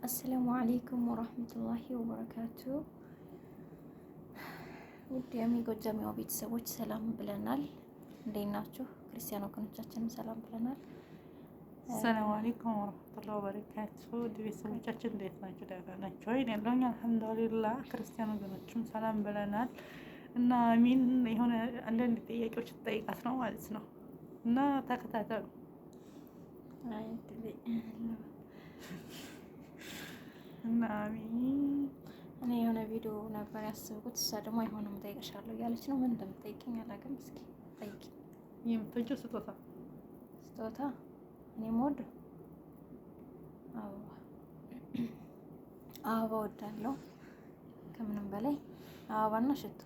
አሰላሙ አሌይኩም ወራህመቱላሂ ወበረካቱ። ውድ የጎጃሚዋ ቤተሰቦች ሰላም ብለናል። እንዴት ናችሁ? ክርስቲያን ወገኖቻችንም ሰላም ብለናል። ሰላም አለይኩም ወራህመቱላሂ ወበረካቱ። ውድ ቤተሰቦቻችን እንዴት ናችሁ? ደህና ናችሁ ወይ? ያለውኝ አልሐምዱሊላህ። ክርስቲያን ወገኖችም ሰላም ብለናል እና አሚን የሆነ አንዳንድ ጥያቄዎች ተጠይቃት ነው ማለት ነው እና ተከታተሉ። እና አሚን እኔ የሆነ ቪዲዮ ነበር ያስብኩት፣ እሷ ደግሞ አይሆንም እጠይቅሻለሁ እያለች ነው። ምን እንደምጠይቅኝ አላውቅም። እስኪ ጠይቂ። የምትወጂው ስጦታ? እኔ የምወደው አበባ እወዳለሁ ከምንም በላይ አበባና ሽቶ።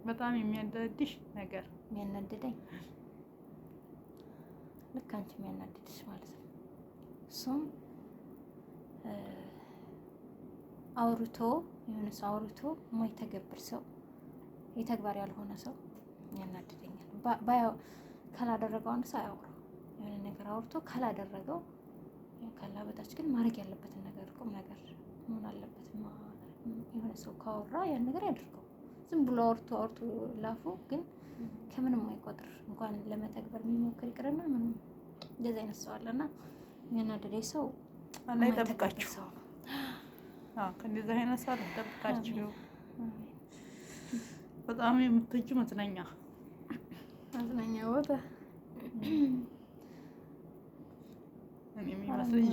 በጣም የሚያናድድሽ ነገር? የሚያናድደኝ ልክ አንቺ የሚያናድድሽ ማለት ነው። እሱም አውርቶ የሆነ ሰው አውርቶ የማይተገብር ሰው፣ የተግባር ያልሆነ ሰው ያናድደኛል። ካላደረገው አንድ ሰው አያወራው። የሆነ ነገር አውርቶ ካላደረገው ካላበታች ግን ማድረግ ያለበትን ነገር ቁም ነገር ምን አለበት የሆነ ሰው ካወራ ያን ነገር ያደርገው። ዝም ብሎ አውርቶ ላፉ ግን ከምንም አይቆጥር። እንኳን ለመተግበር የሚሞክር ይቅርና ምንም እንደዚህ አይነት ሰው አለና የሚያናድደኝ ሰው አላህ ይጠብቃችሁ ሰው ነው። ከእንደዚህ አይነት ሰው ይጠብቃችሁ። በጣም የምትወጂው መዝናኛ ቦታ? እኔ የሚመስለኝ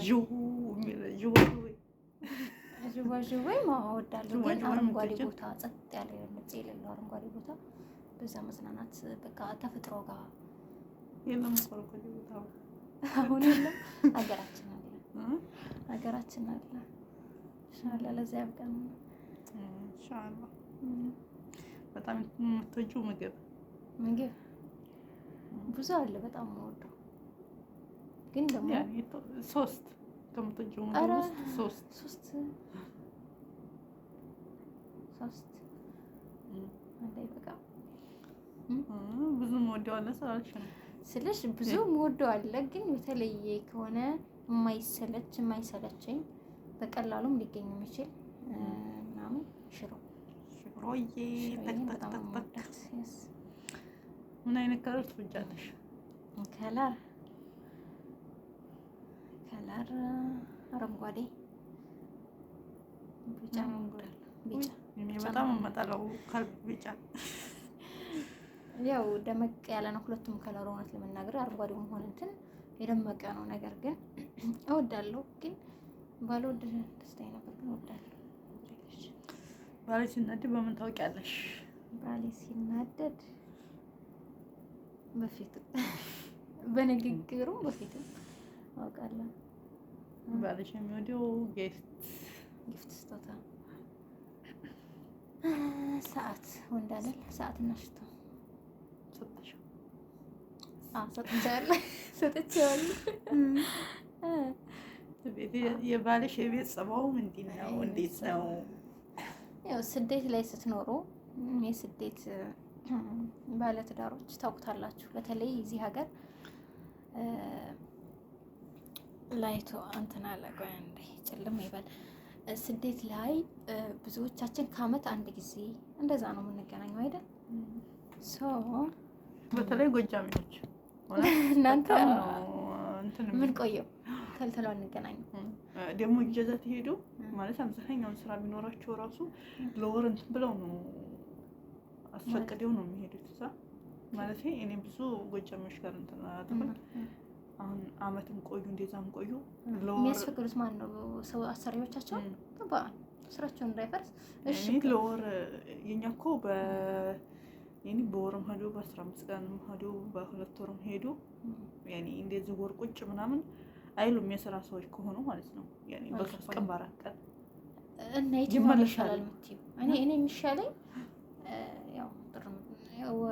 ዥዋዥዌ እወዳለሁ፣ ግን አረንጓዴ ቦታ፣ ጸጥ ያለ ምጽ የሌለው አረንጓዴ ቦታ፣ በዛ መዝናናት በቃ ተፈጥሮ ጋር የለም። አረንጓዴ ቦታ አሁን የለም። ሀገራችን አለ። ኢንሻአላህ ለዚያ ያብቃን ኢንሻአላህ። በጣም የምትወጂው ምግብ? ብዙ አለ በጣም የምወደው፣ ግን ደግሞ ሶስት ከምትወጂው ምግብ ውስጥ ሶስት አንዴ በቃ ብዙ የምወደው አለ ስላልሽ ነው ስልሽ። ብዙ የምወደው አለ፣ ግን የተለየ ከሆነ የማይሰለቸኝ በቀላሉም ሊገኝ የሚችል ምናምን ሽሮዬ ተክተክተክ። ምን አይነት ከለር ትወጃለሽ? ከለር አረንጓዴ፣ ቢጫ እወዳለሁ። በጣም እመጣለሁ ቢጫ። ያው ደመቅ ያለ ነው ሁለቱም ከለር። እውነት ለመናገር አረንጓዴውም ሆነ እንትን የደመቀ ነው። ነገር ግን እወዳለሁ፣ ግን ባልወድ ደስታዬ ነበር፣ ግን እወዳለሁ። ባሌ ሲናደድ በምን ታውቂያለሽ? ባሌ ሲናደድ በፊት በንግግሩ በፊት አውቃለሁ። ባልሽ የሚወደው ጊፍት ስጦታ፣ ሰዓት ወንድ አይደል? ሰዓትና ሽቶ ሰጥቼዋለሁ። የባልሽ የቤት ጸባው ምንድን ነው? እንዴት ነው? ያው ስደት ላይ ስትኖሩ የስደት ባለትዳሮች ታውቁታላችሁ። በተለይ እዚህ ሀገር ላይቶ እንትን አለ። ቆይ አንዴ ጭልም ይበል። ስደት ላይ ብዙዎቻችን ከአመት አንድ ጊዜ እንደዛ ነው የምንገናኘው አይደል? በተለይ ጎጃሚዎች እናንተ ምን ቆየው ተልተለው አንገናኝ። ደግሞ እጀዛ ትሄዱ ማለት አብዛኛውን ስራ ቢኖራቸው ራሱ ለወር እንትን ብለው ነው አስፈቅደው ነው የሚሄዱት። እዛ ማለት እኔ ብዙ ጎጃሚዎች ጋር እንትን አጥተን አሁን አመትም ቆዩ እንደዛም ቆዩ የሚያስፈቅዱት ማን ነው? ሰው አሰሪዎቻቸው ተባል ስራቸው እንዳይፈርስ። እሺ ለወር የኛ እኮ በወርም ሄዱ፣ በ15 ቀንም ሄዱ፣ በ2 ወርም ሄዱ። ያኔ እንደዚህ ወር ቁጭ ምናምን አይሉም የስራ ሰዎች ከሆኑ ማለት ነው። ያኔ በ3 ቀን በ4 ቀን እና የትኛው ይሻላል የምትይው? እኔ የሚሻለኝ ያው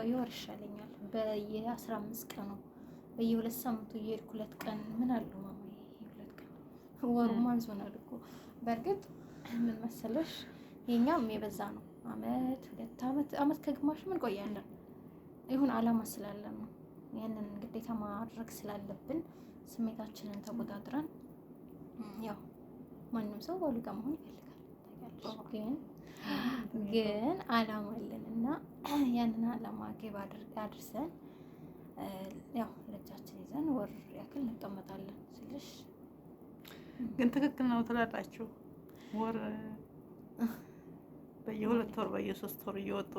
የወር ይሻለኛል። በየ15 ቀኑ በየ2 ሳምንቱ እየሄድኩ 2 ቀን ምን አለው ማማ? 2 ቀን ወሩ ማንዞናል እኮ። በእርግጥ ምን መሰለሽ የኛም የበዛ ነው። አመት ከግማሽ ምን ቆያለን። ይሁን አላማ ስላለን ነው። ያንን ግዴታ ማድረግ ስላለብን ስሜታችንን ተቆጣጥረን ያው ማንም ሰው ባሉ ጋር መሆን ይፈልጋል ታውቂያለሽ። ግን አላማ አለን እና ያንን አላማ ግብ አድርሰን ያው ልጃችን ይዘን ወር ያክል እንቀመጣለን ስልሽ ግን ትክክል ነው ትላላችሁ? ወር በየ2 ወር በየ3 ወር እየወጡ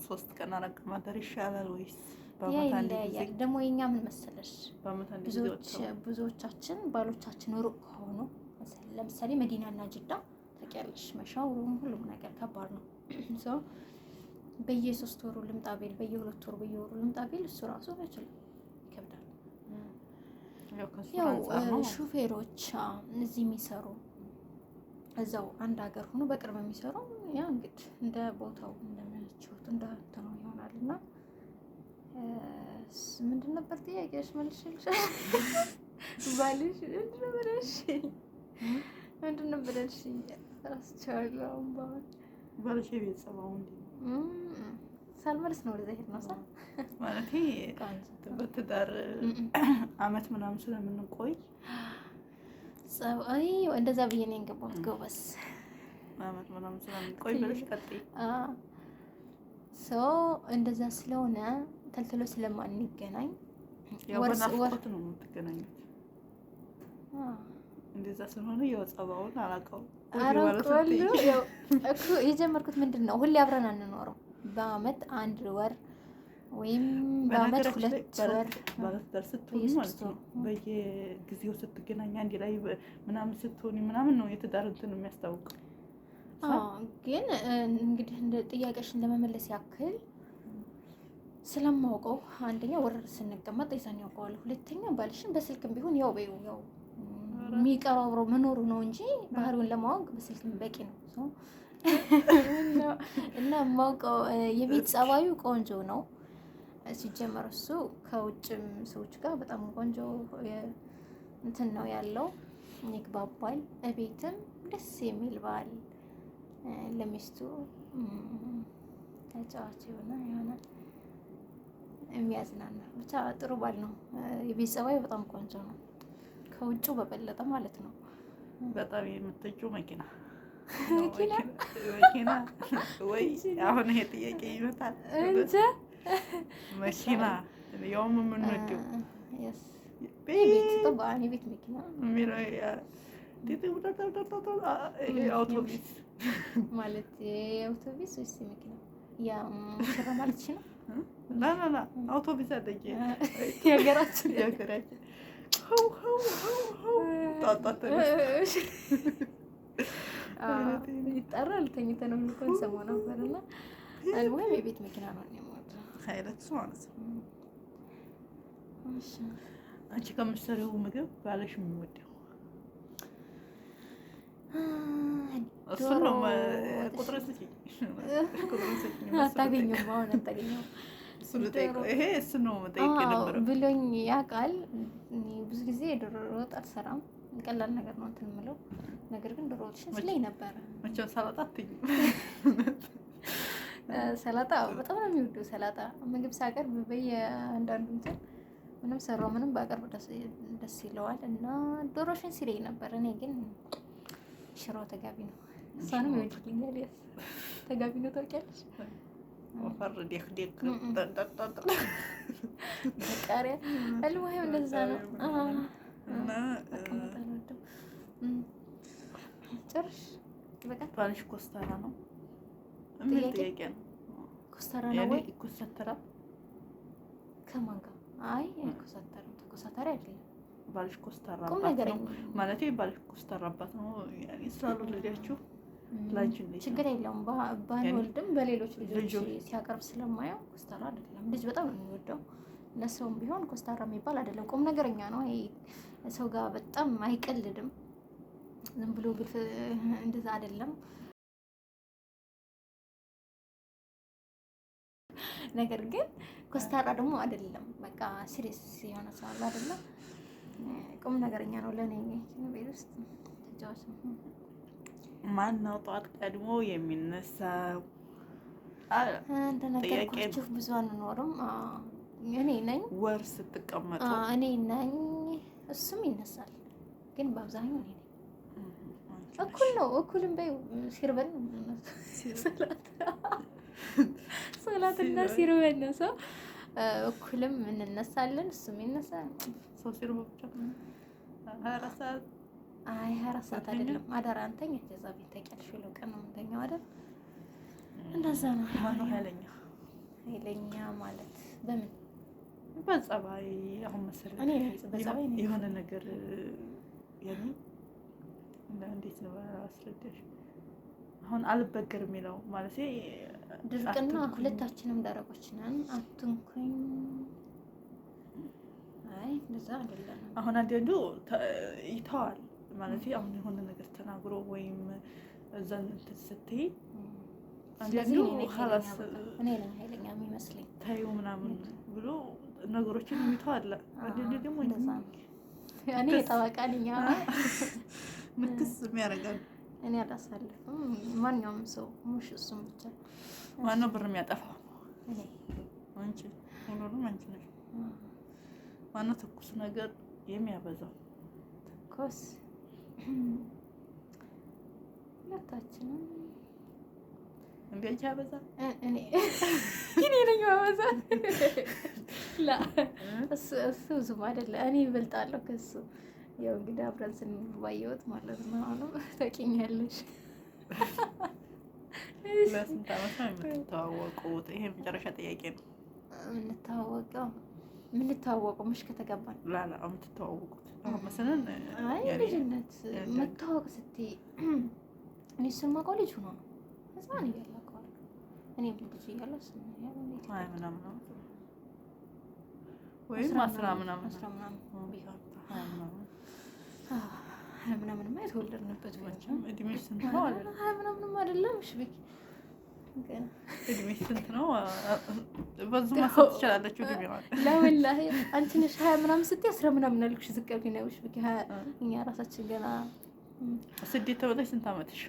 3 ቀን አረቅ ማደር ይሻላል ወይስ በአመት አንድ ጊዜ? ይለያያል። ደግሞ የኛ ምን መሰለሽ በአመት አንድ ጊዜ ብዙዎቻችን ባሎቻችን ሩቅ ከሆኑ ለምሳሌ መዲናና ጅዳ ታውቂያለሽ፣ መሻውሩም ሁሉም ነገር ከባድ ነው። ሰው በየ3 ወሩ ልምጣ ቢል በየ2 ወሩ በየወሩ ልምጣ ቢል እሱ ራሱ አይችልም፣ ይከብዳል። ያው ሹፌሮች እዚህ የሚሰሩ እዛው አንድ ሀገር ሆኖ በቅርብ የሚሰሩ ያ እንግዲህ እንደ ቦታው እንደምንችሉት እንደ እንትኑ ይሆናል። እና ምንድን ነበር ጥያቄሽ? መልሽልሽ ባልሽ ምንድን ነበር ያልሽኝ? እራስቸዋለሁ አሁን ባል ባልሽ የቤት ጸባው እንዴ? ሳልመልስ ነው ወደዛ ሄድ ነው ሳ ማለት በትዳር አመት ምናምን ስለምንቆይ ጸባይ እንደዛ ብዬ ነው የገባሁት። ጎበስ አመት ምናምን ስለምንቆይ ብለሽ ቀጥይ። እንደዛ ስለሆነ ተልተሎ ስለማንገናኝ ያው በናፍቆት ነው የምትገናኙት። እንደዛ ስለሆነ ያው ጸባውን አላውቀውም። እኮ የጀመርኩት ምንድን ነው ሁሌ አብረን አንኖረው በአመት 1 ወር ወይም በአመት 2 ወር ባለትዳር ስትሆኑ ማለት ነው። በየጊዜው ስትገናኝ አንድ ላይ ምናምን ስትሆኒ ምናምን ነው የትዳር እንትን የሚያስታውቀው። ግን እንግዲህ እንደ ጥያቄሽን ለመመለስ ያክል ስለማውቀው አንደኛ ወር ስንቀመጥ ይዛን ያውቀዋል። ሁለተኛ ባልሽን በስልክም ቢሆን ያው በይው ያው የሚቀራብረው መኖሩ ነው እንጂ ባህሪውን ለማወቅ በስልክም በቂ ነው። እና የማውቀው የቤት ጸባዩ ቆንጆ ነው። ሲጀመር እሱ ከውጭም ሰዎች ጋር በጣም ቆንጆ እንትን ነው ያለው፣ ይግባባል። እቤትም ደስ የሚል ባል ለሚስቱ ተጫዋች የሆነ የሚያዝናና ብቻ ጥሩ ባል ነው። የቤት ጸባዩ በጣም ቆንጆ ነው፣ ከውጭ በበለጠ ማለት ነው። በጣም የምትወጂው መኪና መኪና ወይ? አሁን ይሄ ጥያቄ ይመጣል እንጂ መኪና ያውም የምንወደው ቤት መኪና አውቶቢስ ማለት የአውቶቢስ ወይስ መኪና? ያ ሙሽራ ማለት ነው። ላ አውቶቢስ አለኝ የሀገራችን ይጠራል። ተኝተን ነው የምንቆይ ሰሞኑን ነበርና አልሙያ የቤት መኪና ነው የሚወጣው ሀይለቱ ማለት ነው። አንቺ ከምትሰሪው ምግብ ባለሽ የሚወደው እሱ ነው። ቁጥር ስጪኝ። አታገኘውም፣ አሁን አታገኘውም። ይሄ እሱ ነው መጠየቅ የነበረው ብሎኝ ያውቃል። ብዙ ጊዜ የዶሮ ወጥ አልሰራም፣ ቀላል ነገር ነው እንትን የምለው ነገር ግን ዶሮ ወጥ ስለኝ ነበረ። መቼም ሰላጣ አትይኝም። ሰላጣ በጣም ነው የሚወደው። ሰላጣ ምግብ ሳቀርብ በየአንዳንዱ እንትን ምንም ሰራው ምንም ባቀርብ ደስ ይለዋል እና ዶሮሽን ሲለኝ ነበር። እኔ ግን ሽሮ ተጋቢ ነው፣ እሷንም ይወድልኛል። ያስ ተጋቢ ነው ታውቂያለሽ። ወፈር ዴክ ቃሪያ አልሙያ እንደዛ ነው። እና ጨርሽ በቃ ባልሽ ኮስታራ ነው? ምን ጥያቄ ነው? ኮስታራ ነው ወይ? ኮስታራ ከማን ጋር? አይ ኮስታራ ተኮሳታሪ አይደለም። ባልሽ ኮስታራ አባት ነው ማለት ባልሽ ኮስታራ አባት ነው ስላሉ ልጃችሁ ላንቺ እንዴት ችግር የለውም። ባንወልድም በሌሎች ልጆች ሲያቀርብ ስለማየው ኮስታራ አይደለም። ልጅ በጣም ነው የሚወደው። ለሰውም ቢሆን ኮስታራ የሚባል አይደለም። ቁም ነገረኛ ነው። ሰው ጋር በጣም አይቀልድም። ዝም ብሎ ግልፍ እንደዛ አይደለም። ነገር ግን ኮስታራ ደግሞ አይደለም። በቃ ሲሪየስ የሆነ ሰው አለ አይደለም። ቁም ነገረኛ ነው። ለኔ ቤት ውስጥ ተጫዋች ነው። ማን ነው ጠዋት ቀድሞ የሚነሳው? እንደነገርኳችሁ ብዙ አንኖርም። እኔ ነኝ። ወር ስትቀመጡ እኔ ነኝ። እሱም ይነሳል፣ ግን በአብዛኛው እኔ ነኝ። እኩል ነው። እኩልም በይ ሲርበን ሶላትና ሲርበን ነው ሰው እኩልም እንነሳለን። እሱም ይነሳል። ሰው ሲርበው ብቻ 24 ሰዓት አይ 24 ሰዓት አይደለም። አዳር አንተኛ እዛ ቤት ታውቂያለሽ፣ ሁሉ ቀን ነው የምንተኛው አይደል? እንደዛ ነው። ማነው ኃይለኛ? ኃይለኛ ማለት በምን በጸባይ አሁን መሰለኝ እኔ በጸባይ የሆነ ነገር ያኔ እንዴት ነው አስረዳሽ? አሁን አልበገር የሚለው ማለት ድርቅና ሁለታችንም ደረቆች ነን። አትንኩኝ። አይ እንደዛ አይደለም። አሁን አንዳንዱ ይተዋል ማለት አሁን የሆነ ነገር ተናግሮ ወይም እዛን እንትን ስትይ አንዳንዱ ሀላስ እኔ ነኝ ኃይለኛ የሚመስለኝ ታዩ ምናምን ብሎ ነገሮችን የሚተዋል። አንዳንዱ ደግሞ እንደዛ እኔ ጠበቃልኛ ምክስ የሚያደርጋል። እኔ አላሳልፍም። ማንኛውም ሰው ሙሽ እሱም ብቻ ማነው ብር የሚያጠፋው? እኔ አንቺ ሁሉንም አንቺ ነሽ። ማነው ትኩስ ነገር የሚያበዛው? ትኩስ ሁለታችንም እንዴ አንቺ ያበዛ እኔ ነኝ ያበዛ ላ እሱ ዝም አይደለ። እኔ ይበልጣለሁ ከሱ። ያው እንግዲህ አብረን ስንኖር ባየሁት ማለት ነው። አሁንም ታውቂኛለሽ። ለስንት ዓመት ነው የምትተዋወቁት? ይሄ መጨረሻ ጥያቄ ነው። የምንተዋወቀው መች ከተገባን ላላ የምትተዋወቁት አሁን መሰለን አይ ልጅነት መተዋወቅ ስትይ እኔ እሱን የማውቀው ልጅ ሆኖ ነው። ህፃን እያለሁ አውቀዋለሁ። እኔም ልጅ እያለሁ አይ ምናምን ወይም 10 ምናምን ቢሆን ምናምንማ የተወለድንበት እድሜሽ ስንት ነው? ምናምንም አይደለም። እሺ ቤት እድሜሽ ስንት ነው? በዙ ማሰብ ትችላለች። እድሜዋ ለወላሂ አንቺ ነሽ 20 ምናምን ስትይ 10 ምናምን አልኩሽ። ዝቀብ ነው እሺ ቤት እኛ ራሳችን ገና ስደት ተወለድሽ ስንት ዓመትሽ?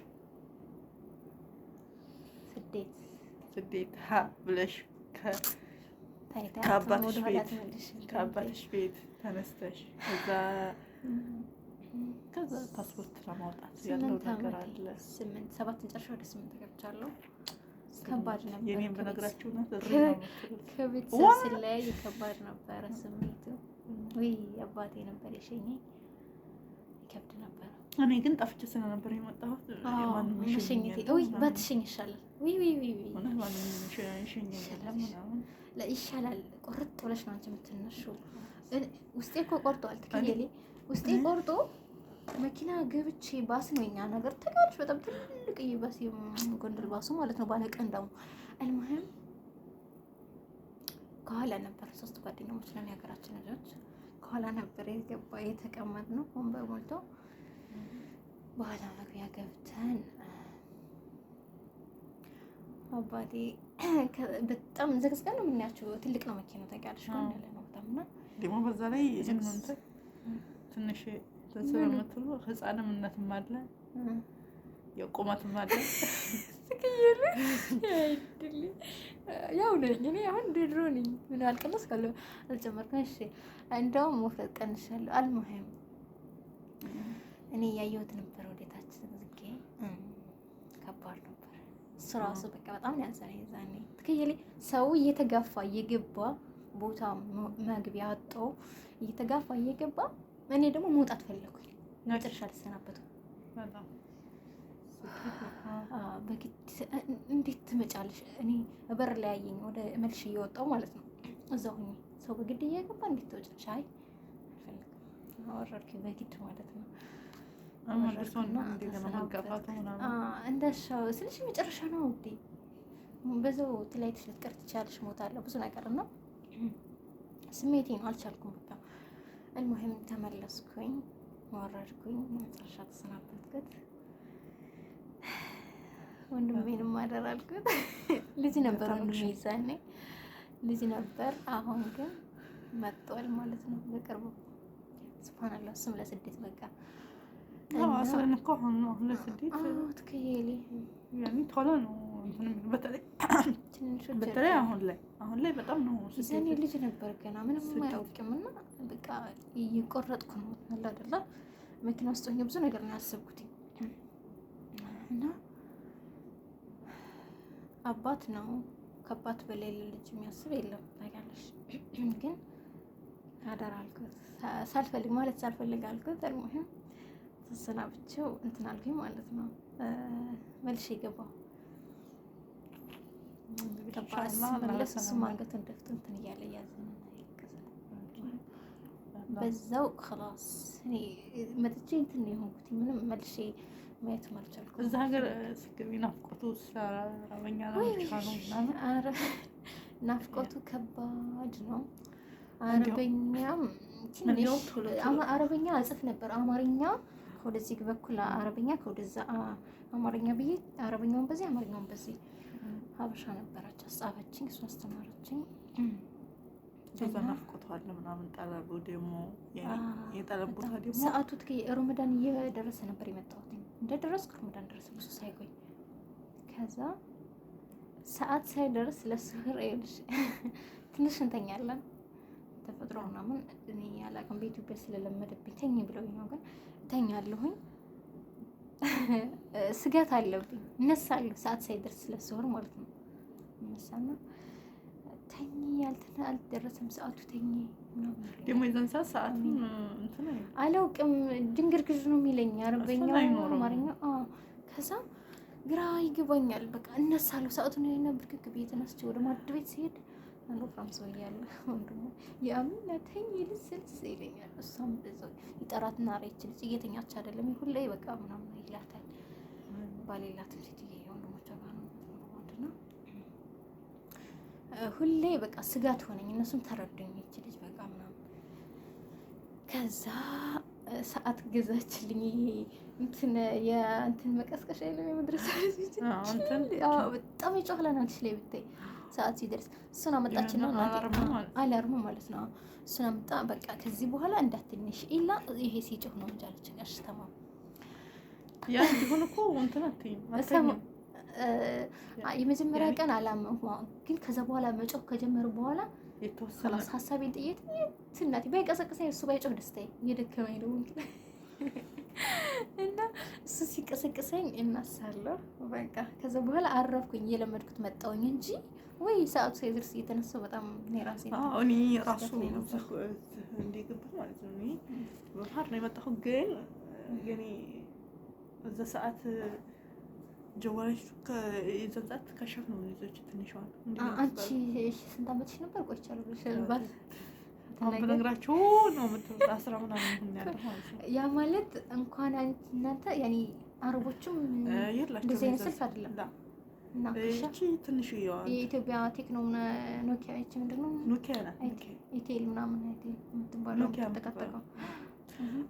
ስደት ሀ ብለሽ ከአባትሽ ቤት ተነስተሽ ከዛ ፓስፖርት ለማውጣት ያለው ነገር አለ። 7 ጨርሻ ወደ 8 ገብቻለሁ። ከባድ ነበር። የኔን በነግራችሁ ነው ከቤተሰብ ስለያይ ከባድ ነበረ ስሜቱ። ወይ አባቴ ነበር የሸኘኝ፣ ይከብድ ነበር። እኔ ግን ጠፍቼ ስለነበር የመጣሁት ማንም መሸኘቴ ወይ ባትሸኝ ይሻላል። ወይ ማንም ይሻላል። ቁርጥ ብለሽ ነው አንቺ የምትነሺው። ውስጤ እኮ ቆርጧል። ትክክል ውስጤ ቆርጦ መኪና ገብቼ ባስ ነው የኛ ነገር ተጋልሽ። በጣም ትልቅ ባስ ጎንደር ባሱ ማለት ነው። ባለቀን ደግሞ አልማህም ከኋላ ነበር። 3 ጓደኛሞች ነን የሀገራችን ልጆች። ከኋላ ነበር የተቀመጥነው ወንበር ሞልቶ። በኋላ መግቢያ ገብተን አባቴ በጣም ዘግዝቀን ነው የምናያቸው። ትልቅ ነው መኪናው ታውቂያለሽ። ያለ ነው በጣም እና ደግሞ በዛ ላይ ትንሽ ስለምትሉ ህፃንነትም አለ የቁመትም አለ። ስክየለ አይደል ያው ነኝ እኔ አሁን ድሮ ነኝ። ምን አልቀነስኩ አልጨመርኩም። እሺ እንደውም ወፍረት ቀንሻለሁ። አልሙሂም እኔ ያየሁት ነበር ወደታች ዝግጌ ከባድ ነበር። እሱ ራሱ በቃ በጣም ያንሰራኝ ዛኔ ትክክል። ሰው እየተጋፋ እየገባ ቦታ መግቢያ አጥቶ እየተጋፋ እየገባ እኔ ደግሞ መውጣት ፈለኩኝ። መጨረሻ ልሰናበቱ በግድ እንዴት ትመጫለሽ? እኔ በር ላይ ያየኝ ወደ መልሽ እየወጣው ማለት ነው። እዛው ሆኜ ሰው በግድ እየገባ እንዴት ትወጫለሽ? አይ አልፈልግም። አወረድኩኝ በግድ ማለት ነው። እንደሻው ስልሽ መጨረሻ ነው ውዴ። በዛው ትላይትሽ ልትቀር ትችያለሽ። ሞታለሁ ብዙ ነገር እና ስሜቴ ነው አልቻልኩም። በቃ አልሙሂም ተመለስኩኝ፣ ወረድኩኝ። መጨረሻ ተሰናበትኩት። ወንድሜንም ማደር አልኩት። ልጅ ነበር ወንድሜ ይዛኔ ልጅ ነበር። አሁን ግን መጥቷል ማለት ነው በቅርቡ። ሱብሃንአላህ እሱም ለስደት በቃ አሰለን እኮ አሁን ነው ለስደት ትከየሊ ያኔ ቶሎ ነው በተለይ አሁን ላይ በጣም ነው ይዘኔ ልጅ ነበር ገና ምንም አያውቅም። እና በቃ እየቆረጥኩ ነው አለ አይደል መኪና ውስጥ ሆኜ ብዙ ነገር ነው ያሰብኩት እና አባት ነው ከአባት በላይ ልጅ የሚያስብ የለም ታውቂያለሽ። ግን አደራ አልኩት ሳልፈልግ አልኩት። አልሙሂም ተሰናብቼው እንትን አልኩኝ ማለት ነው። መልሼ ገባሁ። ስመለስ እሱም አንገቱን ደፍቶ እንትን እያለ እያዘነ በዛው ኸላስ እኔ መጥቼ እንትን የሆንኩት ምንም መልሼ ማየት አልቻልኩም። እዛ ሀገር ስገቢ ናፍቆቱ አረበኛ ናፍቆቱ ከባድ ነው። አረበኛም አረበኛ እጽፍ ነበር። አማርኛ ከወደዚህ በኩል አረበኛ ከወደዛ አማርኛ ብዬ አረበኛውን በዚህ አማርኛውን በዚህ ሀበሻ ነበረች አስጻፈችኝ፣ እሱ አስተማረችኝ። ከዛ ናፍቆቱ አለ ምናምን ጠለቡ ደግሞ የጠለብ ቦታ ደግሞ ሰዓቱ ረመዳን እየደረሰ ነበር የመጣሁት። እንደደረስኩ ረመዳን ደረሰ ብዙ ሳይቆይ። ከዛ ሰዓት ሳይደርስ ለስህር ትንሽ እንተኛለን ተፈጥሮ ምናምን እኔ ያላቅም በኢትዮጵያ ስለለመደብኝ ተኝ ብለው ነው። ግን ተኛለሁኝ ስጋት አለብኝ እነሳለሁ። ሰዓት ሳይደርስ ለስህር ማለት ነው እነሳና ተኝ አልደረሰም ሰዓቱ ተኝ ደግሞ የዛን ሰዓት እንትን አላውቅም ድንግርግር ነው የሚለኝ አረበኛው አማርኛ። ከዛ ግራ ይገባኛል። በቃ እነሳለሁ ሰዓቱ ነው እና ብርክክ ቤት ተነስቼ ወደ ማድ ቤት ሲሄድ አንዱ ፍራንሳዊ ያለ ወንድሙ ያምን ተኝ ልስልስ ይለኛል። እሷም በዛው ይጠራትና አሬች ልጅ እየተኛች አይደለም ሁሌ በቃ ምናምን ይላታል። ባሌላትም ሴትዬ ወንድሞቿ ጋር ነው ወንድና ሁሌ በቃ ስጋት ሆነኝ። እነሱም ተረዱኝ ይች ልጅ በቃ ምናምን። ከዛ ሰዓት ገዛችልኝ። እንትን መቀስቀሻ የለም የመድረሻ ልጅ በጣም ይጮህላል አንቺ ላይ ብታይ ሰዓት ሲደርስ እሱን አመጣችን ነው አላርሙ ማለት ነው። እሱን አመጣ በቃ ከዚህ በኋላ እንዳትነሽ ኢላ ይሄ ሲጮህ ነው እንጂ አለች። ጋሽ ተማም ያ ቢሆን እኮ እንትን አትይም የመጀመሪያ ቀን አላመንኩም። ግን ከዛ በኋላ መጮህ ከጀመረ በኋላ የተወሰነ ሀሳቤን ጥዬት እናቴ ባይቀሰቅሰኝ እሱ ባይጮህ ደስታዬ እየደከመኝ ነው እና እሱ ሲቀሰቅሰኝ እናሳለሁ በቃ። ከዛ በኋላ አረፍኩኝ እየለመድኩት መጣሁኝ እንጂ ወይ ሰዓቱ ሳይደርስ እየተነሳሁ በጣም እኔ ራሴ እንዲገባ ማለት ነው። እኔ በባህር ነው የመጣሁት። ግን የኔ እዛ ሰዓት ጀዋለች የዛን ሰዓት ከሸፍ ነው ይዞች ትንሽዋል። አንቺ ስንት ዓመትሽ ነበር? ቆይቻለሁ ብለሻል። በነግራቸው ነው የምትወጣ 10 ምናምን ያለው ማለት ነው። ያ ማለት እንኳን እናንተ ያኔ አረቦቹም እንደዚህ አይነት ስልክ አይደለም እና እቺ ትንሽ ይያዋል የኢትዮጵያ ቴክኖ ኖኪያ እቺ ምንድነው ኖኪያ ናት። ኢቴል ምናምን አይቴል የምትባለው ተጠቀጠቀው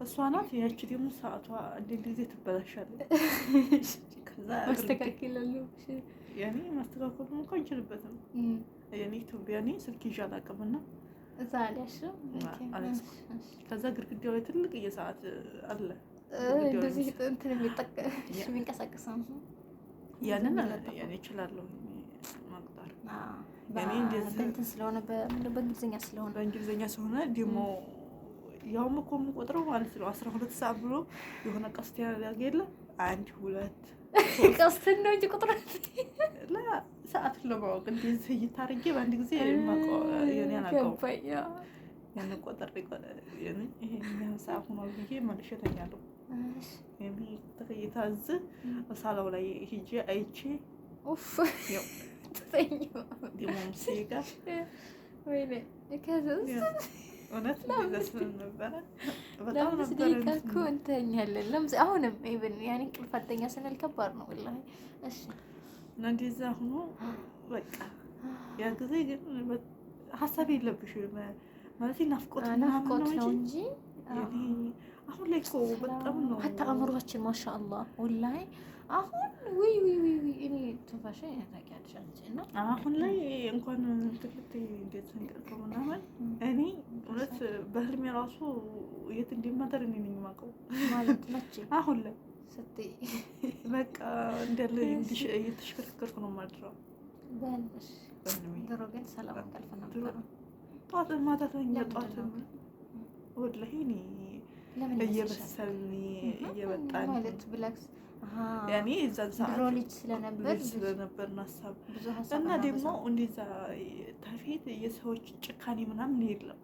እሷ ናት። ያቺ ደግሞ ሰዓቷ እንደዚህ ትበላሻለች። ከዛ ማስተካከላለሁ ያኔ ማስተካከሉ እንኳን እንችልበትም ያኔ ኢትዮጵያ ነኝ ስልክ ይዤ አላውቅምና እዛ አለሽ ከዛ ግድግዳው ላይ ትልቅ የሰዓት አለ እንደዚህ እንትን የሚንቀሳቀሰው ያንን ያኔ እችላለሁ ማቅጠር ያኔ እንደዚህ እንትን ስለሆነ በእንግሊዝኛ ስለሆነ ደግሞ ያውም እኮ የምቆጥረው ማለት ነው 12 ሰዓት ብሎ የሆነ ቀስት ያደርግ የለ 1 2 ቀስት ነው እንጂ ቁጥራት ላ ሰዓት ለማወቅ እንደዚህ እየታረጌ በአንድ ጊዜ የማውቀው የኔ አናውቀው ያን ቆጥር የኔ ይሄን ሰዓት ሆኖ ብዬ መልሼ ተኛለሁ። የሚ ተከይታዝ ሳላው ላይ ሂጄ አይቼ ኡፍ ተኛው ዲሞም ሲጋ ወይኔ ከዛስ እውነት ለምን ነበር በጣም ነበር እኮ እንተኛለን። ለምሳሌ አሁንም ኢቭን ያኔ ቅልፋተኛ ስንል ከባድ ነው ወላሂ። እሺ እንደዛ ሆኖ በቃ ያ ጊዜ ግን ሀሳብ የለብሽም ማለት ናፍቆት ነው እንጂ አሁን ላይ እኮ በጣም ነው ሀታ አእምሯችን ማሻአላህ ወላሂ አሁን ውይ እኔ ትንፋሽ ታውቂያለሽ አንቺ እና አሁን ላይ እንኳን ትልት እንዴት እንቅልፍ ምናምን እኔ እውነት በህልሜ ራሱ የት እንደማደር እኔ ነኝ የማውቀው ማለት መቼ አሁን ላይ ስትይ በቃ እንደለ እየተሽከረከርኩ ነው የማድረው። በልሽ ድሮ ግን ሰላም እንቅልፍ ነበር። ጠዋት ማታ ተኛ ጠዋት ወላሂ እኔ እየበሰልን እየመጣን ማለት ብለክስ ያኔ እዛን ሰዓት ድሮ ልጅ ስለነበር ሀሳብ እና ደግሞ እንደዛ ተፊት የሰዎች ጭካኔ ምናምን የለም።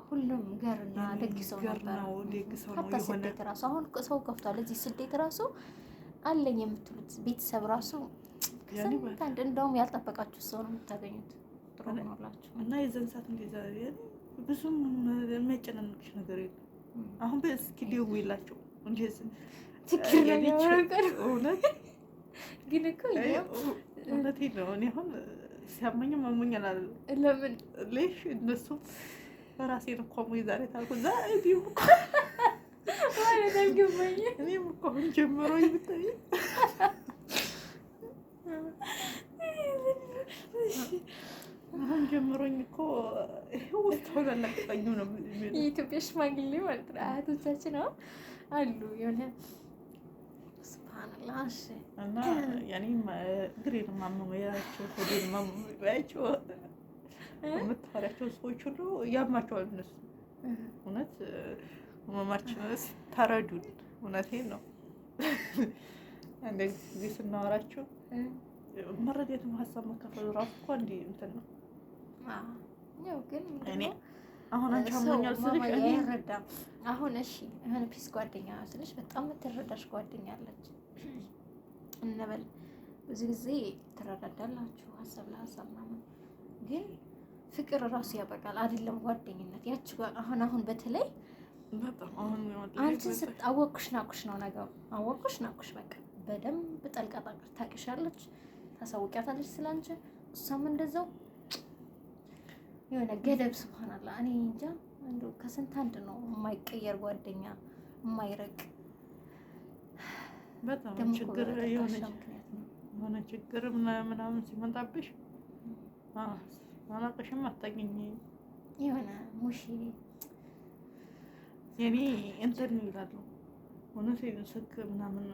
ሁሉም ገርና ደግ ሰው ነበር ነው ደግ ሰው ነው የሆነ ስደት ራሱ አሁን ሰው ከፍቷል። እዚህ ስደት ራሱ አለኝ የምትሉት ቤተሰብ ራሱ ከአንድ እንደውም ያልጠበቃችሁ ሰው ነው የምታገኙት። ጥሩ ሆኖላችሁ እና የዛን ሰዓት እንደዛ ብዙም የሚያጨናንቅሽ ነገር የለም። አሁን በእስኪ ደውይላቸው እንደዚህ እውነት ግን እኮ እውነቴን ነው። እኔ አሁን ሲያመኝም አሞኛል አለ ለምን ልሽ እነሱ በራሴን እኮ አሞኝ ዛሬ ታልኩ እኔም እኮ አሁን ጀምሮኝ ብታይ አሁን ጀምሮኝ እኮ ይኸው ውስጥ ሆነ አላቀጣኝ ነው። የኢትዮጵያ ሽማግሌ ማለት ነው አያቶቻችን ነው አሉ የሆነ ስብሃንአላህ እና ያኔ ግሬን ማመያቸው ሆዴን ማመያቸው የምታወሪያቸው ሰዎች ሁሉ ያማቸዋል። እነሱ እውነት ህመማችንስ ተረዱን። እውነቴን ነው። እንደዚህ ጊዜ ስናወራቸው መረዳትም ሀሳብ መካፈል ራሱ እኮ እንዲህ እንትን ነው። ያው ግን እኔ አሁን አንቺ አሞኛል ስልሽ እኔ አይረዳም። አሁን እሺ የሆነ ፒስ ጓደኛ ስልሽ በጣም የምትረዳሽ ጓደኛ አለች እንበል። ብዙ ጊዜ ትረዳዳላችሁ ሀሳብ ለሀሳብ ምናምን፣ ግን ፍቅር ራሱ ያበቃል አይደለም ጓደኝነት። ያቺ አሁን በተለይ በጣም አሁን አንቺን ስታወቅሽ ናቁሽ ነው ነገሩ። አወቅሽ ናቁሽ በቃ በደንብ ጠልቃ ታውቂሻለች፣ ታሳውቂያታለች ስላንቺ። እሷም እንደዛው የሆነ ገደብ ስብሃንአላህ። እኔ እንጃ እንደው ከስንት አንድ ነው የማይቀየር ጓደኛ የማይረቅ። በጣም ችግር የሆነ ችግር ምናምን ሲመጣብሽ ማላቀሽም አታገኝ የሆነ ሙሺ የኔ እንትን ይላሉ እውነቴን ስልክ ምናምን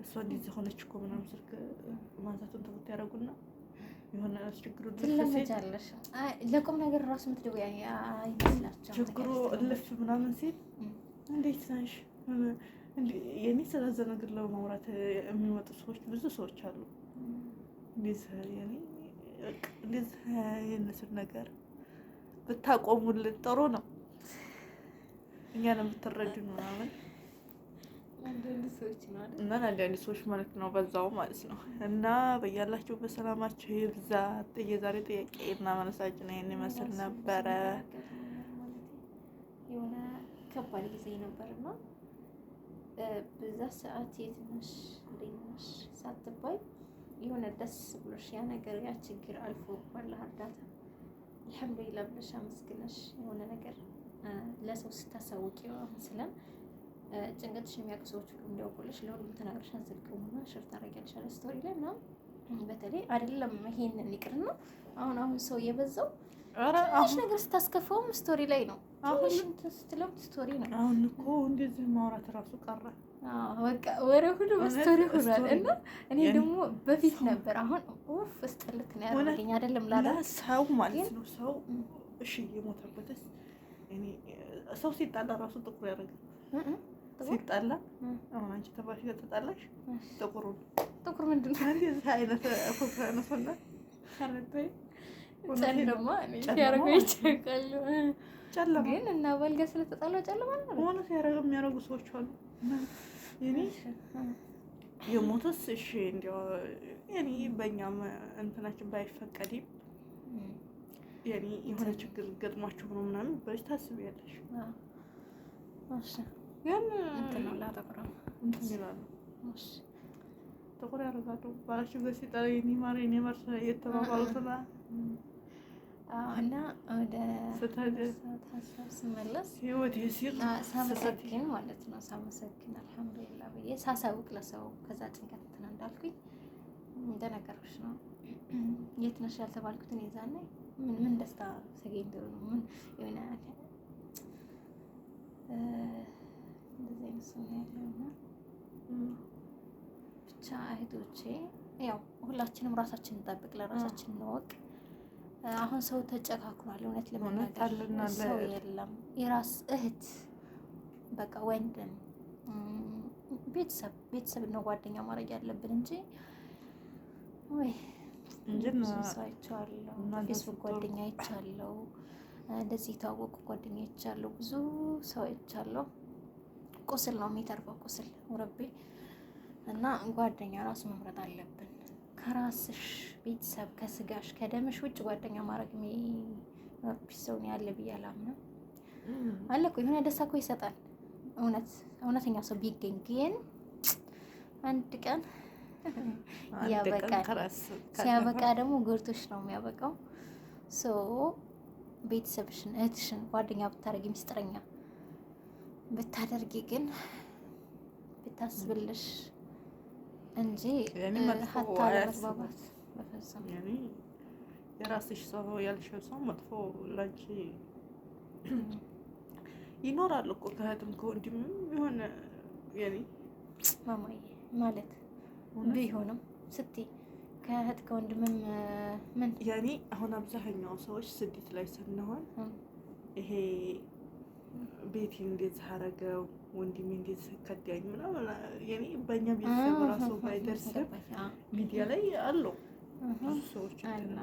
እሷ እንደዚህ ሆነች እኮ ምናምን ስልክ ማንሳቱን ተውት ያደርጉና የሆነ ችግሩ ትለመጃለሽ። ለቁም ነገር ራሱ የምትደውይ አይመስላቸውም። ችግሩ እልፍ ምናምን ሲል እንዴት ነሽ የኔ ስለዛ ነገር ለማውራት የሚመጡ ሰዎች ብዙ ሰዎች አሉ። እንደዚህ የእነሱን ነገር ብታቆሙልን ጥሩ ነው። እኛን የምትረዱን ምናምን እና አንዳንድ ሰዎች ማለት ነው በዛው ማለት ነው። እና በያላችሁ በሰላማችሁ ይብዛ። የዛሬ ጥያቄ እና መነሳችን ይሄን ይመስል ነበረ። የሆነ ከባድ ጊዜ ነበርና በዛ ሰዓት የት ነሽ እንዴት ነሽ ሳትባይ የሆነ ደስ ብሎሽ ያ ነገር ያ ችግር አልፎ ባላ እርዳታ አልሐምዱሊላህ ብለሽ አመስግነሽ የሆነ ነገር ለሰው ስታሳውቂ መስለን ጭንቀትሽ የሚያውቁ ሰዎች ሁሉ እንዲያውቁልሽ ለሁሉም ተናግረሽ አዘልቀውና ሸር ታደርጊያለሽ አለ ስቶሪ ላይ ምናምን። በተለይ አይደለም ይሄንን ይቅርና አሁን ሰው የበዛው ትንሽ ነገር ስታስከፋውም ስቶሪ ላይ ነው። ትንሽ ስትለው ስቶሪ ነው። አሁን እኮ እንደዚህ ማውራት እራሱ ቀረ። በቃ ወሬ ሁሉ በስቶሪ ሆኗል። እና እኔ ደግሞ በፊት ነበር አሁን ኡፍ እስጥልት ነው ያደረገኝ አይደለም ሰው ማለት ነው። ሰው እሺ የሞተበትስ እኔ ሰው ሲጣላ ራሱ ጥቁር ያደርጋል። ሲጣላ አሁን አንቺ ተባሽ ተጣላሽ ጥቁር ምንድን ነው እንደዚህ አይነት ኮንፈረንስ ሆነ ካረጠይ ጨለማ ያረገ ይችላል። ጨለማ ግን እና ባልጋ ስለተጣላ ጨለማ ነው ሆነ ሲያረገው የሚያረጉ ሰዎች አሉ። እኔ የሞተስ እሺ እንዲያው እኔ በእኛም እንትናችን ባይፈቀድም ያኔ የሆነ ችግር ገጥሟቸው ነው ምናምን በዚህ ታስቢያለሽ። እሺ ግን እንትን ነው ላጠቁረው እንትን ይላሉ። እሺ ጥቁር ያደርጋሉ ባላችሁ በሲጣላ የኒማር የኒማር የተባባሉትና እና ወደ ሀሳብ ስመለስ ህይወት የሲር ሳመሰግን ማለት ነው። ሳመሰግን አልሐምዱሊላህ ብዬ ሳሳውቅ ለሰው ከዛ ጭንቀት እንትን እንዳልኩኝ እንደነገርኩሽ ነው። የት ነሽ ያልተባልኩትን የዛኔ ምን ደስታ ተገኝቶ ነው ምን የሆነ እንደዚህ አይነት ሰው ያለውና ብቻ እህቶቼ ያው ሁላችንም ራሳችንን እንጠብቅ፣ ለራሳችን እንወቅ። አሁን ሰው ተጨካክሯል። እውነት ለመናገር ሰው የለም። የራስ እህት በቃ ወንድም ቤተሰብ ነው ጓደኛ ማድረግ ያለብን እንጂ ወይ ብዙ ሰው አይቼዋለሁ። ፌስቡክ ጓደኛ አይቻለሁ፣ እንደዚህ የታወቁ ጓደኛ አይቻለሁ፣ ብዙ ሰው አይቻለሁ። ቁስል ነው የሚተርፈው ቁስል ወረቤ። እና ጓደኛ ራሱ መምረጥ አለብን። ከራስሽ ቤተሰብ ከስጋሽ ከደምሽ ውጭ ጓደኛ ማድረግ የሚኖርብሽ ሰው ያለ ብዬ አላምንም። አለ እኮ የሆነ ደስታ እኮ ይሰጣል እውነተኛ ሰው ቢገኝ፣ ግን አንድ ቀን ያበቃል። ሲያበቃ ደግሞ ጎርቶሽ ነው የሚያበቃው። ቤተሰብሽን እህትሽን ጓደኛ ብታደርጊ ምስጢረኛ ብታደርጊ ግን ብታስብልሽ እንጂ ሀታ ለመግባባት በፈጸም የራስሽ ሰው ያልሽው ሰው መጥፎ ላንቺ ይኖራል እኮ ከእህትም ከወንድምም የሆነ ያኔ ማማዬ ማለት ቢሆንም ስትይ ከእህት ከወንድምም ምን ያኔ አሁን አብዛኛው ሰዎች ስደት ላይ ስንሆን ይሄ ቤቴ እንደዚህ አደረገው ወንድሜ እንደዚህ ከዳኝ ምናምን ያኔ በእኛ ቤተሰብ ራሱ ባይደርስም ሚዲያ ላይ አለው ብዙ ሰዎች አለ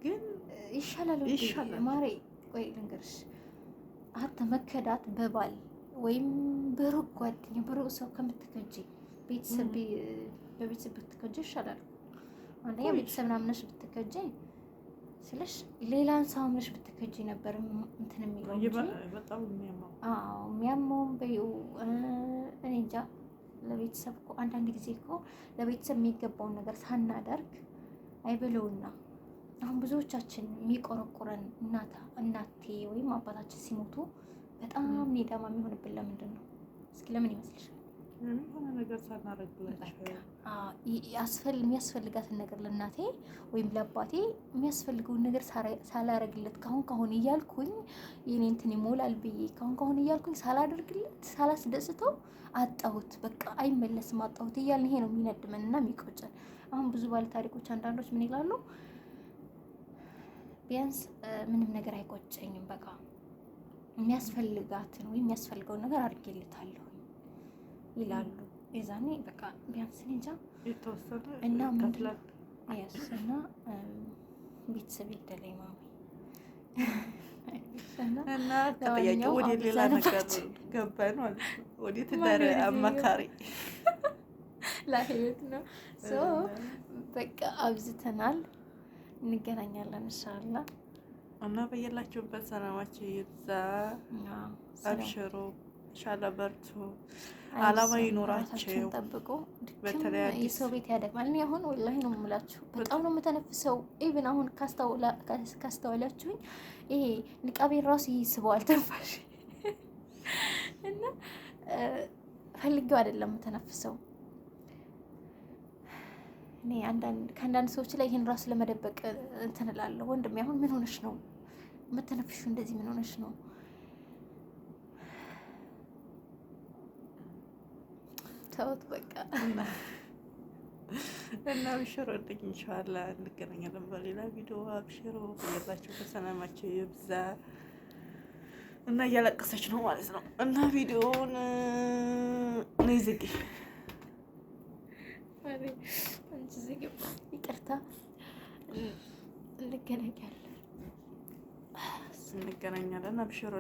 ግን ይሻላል ማሬ። ቆይ ልንገርሽ፣ ሀታ መከዳት በባል ወይም በሩቅ ጓደኛ በሩቅ ሰው ከምትከጂ በቤተሰብ ብትከጂ ይሻላል። አንደኛ ቤተሰብ ናምነሽ ብትከጂ ስለሽ ሌላን ሰው አምነሽ ብትከጂ ነበር እንትን የሚለው እንጂ በጣም የሚያማው የሚያማውም በይው። እኔ እንጃ ለቤተሰብ እኮ አንዳንድ ጊዜ እኮ ለቤተሰብ የሚገባውን ነገር ሳናደርግ አይበለውና አሁን ብዙዎቻችን የሚቆረቁረን እናቴ ወይም አባታችን ሲሞቱ በጣም ኔዳማ የሚሆንብን ለምንድን ነው? እስኪ ለምን ይመስልሻል? የሆነ ነገር ሳናደርግላቸው የሚያስፈልጋትን ነገር ለእናቴ ወይም ለአባቴ የሚያስፈልገውን ነገር ሳላረግለት ካሁን እያልኩኝ የኔ እንትን ይሞላል ብዬ ካሁን እያልኩኝ ሳላደርግለት ሳላስደስተው አጣሁት፣ በቃ አይመለስም አጣሁት እያልን ይሄ ነው የሚነድመን እና የሚቆጨን። አሁን ብዙ ባለ ታሪኮች አንዳንዶች ምን ይላሉ? ቢያንስ ምንም ነገር አይቆጨኝም፣ በቃ የሚያስፈልጋትን ወይም የሚያስፈልገውን ነገር አድርጌልታለሁ ይላሉ። የዛኔ በቃ ቢያንስ እንጃ የተወሰነ እና ምንድነው እና ቤተሰብ ይደለኝ ማሚ እና ከጥያቄው ወደ ሌላ ነገር ገባን ማለት ነው። ወደ ትዳር አማካሪ ለህይወት ነው። በቃ አብዝተናል። እንገናኛለን ኢንሻአላህ እና በየላችሁበት ሰላማችሁ ይብዛ። አብሽሩ ኢንሻአላህ፣ በርቱ፣ አላማ ይኖራችሁ፣ ጠብቁ። በተለይ የሰው ቤት ያደግማል። እኔ አሁን ወላሂ ነው የምላችሁ በጣም ነው የምተነፍሰው። ኢቭን አሁን ካስተዋላችሁኝ ይሄ ንቃቤን ራሱ ይስበዋል ትንፋሽ እና ፈልጌው አይደለም የምተነፍሰው። እኔ ከአንዳንድ ሰዎች ላይ ይሄን ራሱ ለመደበቅ እንትን እላለሁ። ወንድሜ አሁን ምን ሆነሽ ነው የምትነፍሺው እንደዚህ? ምን ሆነሽ ነው? ተውት በቃ እና አብሽሩ እንድኝ ኢንሻአላህ እንገናኛለን በሌላ ቪዲዮ። አብሽሩ ያላችሁበት ሰላማችሁ ይብዛ። እና እያለቀሰች ነው ማለት ነው። እና ቪዲዮውን ነው ዝጊ ይቅርታ፣ እንገናኛለን። አብሽሩ